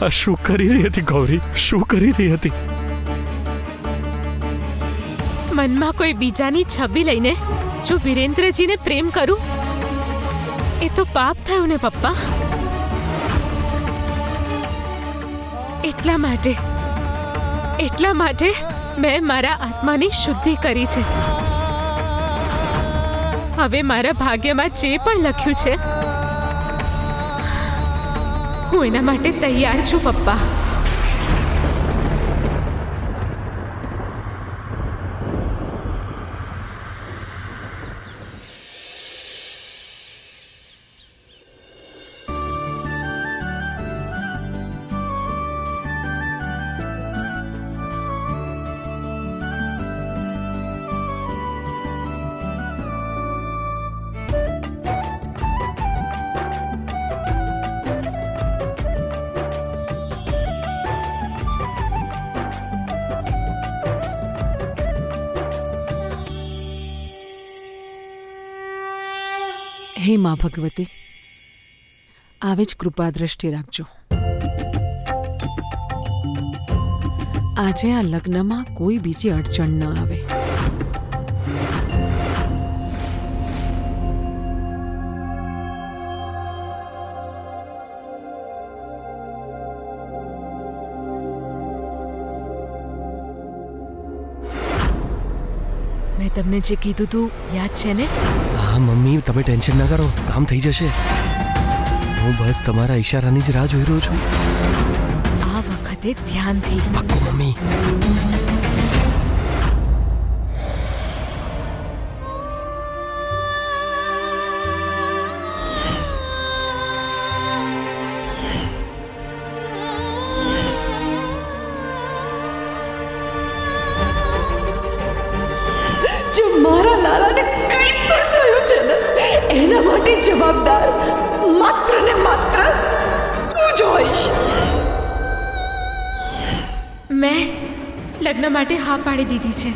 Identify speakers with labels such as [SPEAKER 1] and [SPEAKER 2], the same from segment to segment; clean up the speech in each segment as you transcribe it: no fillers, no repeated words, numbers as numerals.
[SPEAKER 1] આ શું કરી રહી હતી ગૌરી? શું કરી રહી હતી?
[SPEAKER 2] મનમાં કોઈ બીજાની છબી લઈને જો વિરેન્દ્રજીને પ્રેમ કરું એ તો પાપ થયું ને પપ્પા. એટલા માટે મેં મારા આત્માની શુદ્ધિ કરી છે. હવે મારા ભાગ્યમાં જે પણ લખ્યું છે હું એના માટે તૈયાર છું પપ્પા.
[SPEAKER 3] હે મા ભગવતી, આવે જ કૃપા દ્રષ્ટિ રાખજો. આજે આ લગ્નમાં કોઈ બીજી અડચણ ન આવે.
[SPEAKER 2] મેં તમને જે કીધું તું યાદ છે ને?
[SPEAKER 1] હા મમ્મી, તમે ટેન્શન ના કરો, કામ થઈ જશે. હું બસ તમારા ઈશારાની જ રાહ જોઈ રહ્યો છું.
[SPEAKER 2] આ વખતે ધ્યાનથી.
[SPEAKER 1] પાક્કું મમ્મી.
[SPEAKER 3] જો મારા લાલાને કંઈ પણ થયું છે ને એના માટે જવાબદાર માત્ર ને માત્ર તું જ હોઈશ.
[SPEAKER 2] મેં લગ્ન માટે હા પાડી દીધી છે.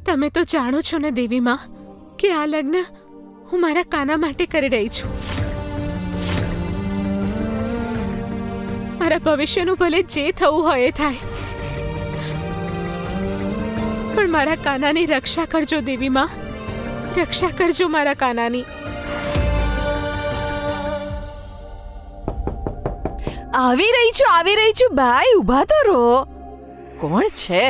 [SPEAKER 2] તમે તો જાણો છો ને દેવી માં કે આ લગ્ન હું મારા કાના માટે કરી રહી છું. મારા ભવિષ્યનું ભલે જે થવું હોય એ થાય, પણ મારા કાનાની રક્ષા કરજો દેવી માં, રક્ષા કરજો મારા કાનાની.
[SPEAKER 3] આવી રહી છું ભાઈ, ઊભા તો રહો. કોણ છે?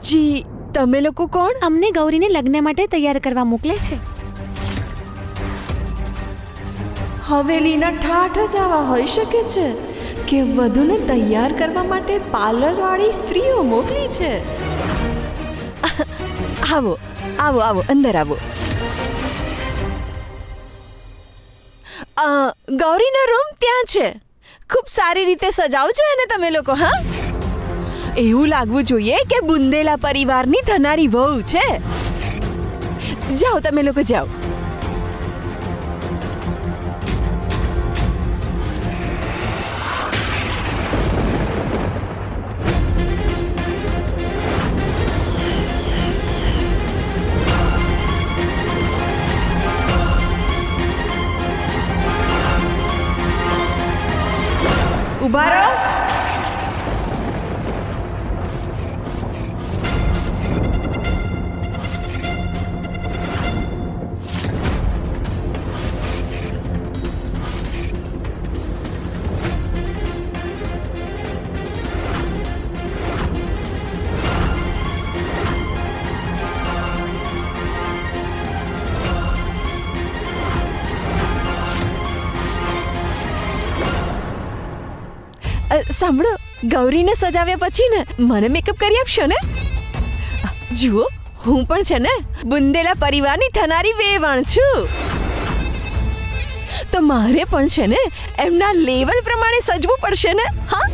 [SPEAKER 3] જી, તમે લોકો કોણ?
[SPEAKER 4] અમને ગૌરીને લગ્ન માટે તૈયાર કરવા મોકલે છે.
[SPEAKER 3] હવેલીના ઠાઠ જ આવા હોઈ શકે છે કે વધુને તૈયાર કરવા માટે પાર્લરવાળી સ્ત્રીઓ મોકલી છે. આવો આવો આવો, અંદર આવો. ગૌરીનો રૂમ ત્યાં છે. ખૂબ સારી રીતે સજાવજો એને તમે લોકો. હા, એવું લાગવું જોઈએ કે બુંદેલા પરિવારની થનારી વહુ છે. જાઓ તમે લોકો જાઓ. ઉભા રહો. સાંભળો, ગૌરીને સજાવ્યા પછી ને મને મેકઅપ કરી આપશો ને? જુઓ, હું પણ છે ને બુંદેલા પરિવારની થનારી વેવાણ છું, તો મારે પણ છે ને એમના લેવલ પ્રમાણે સજવું પડશે ને. હા,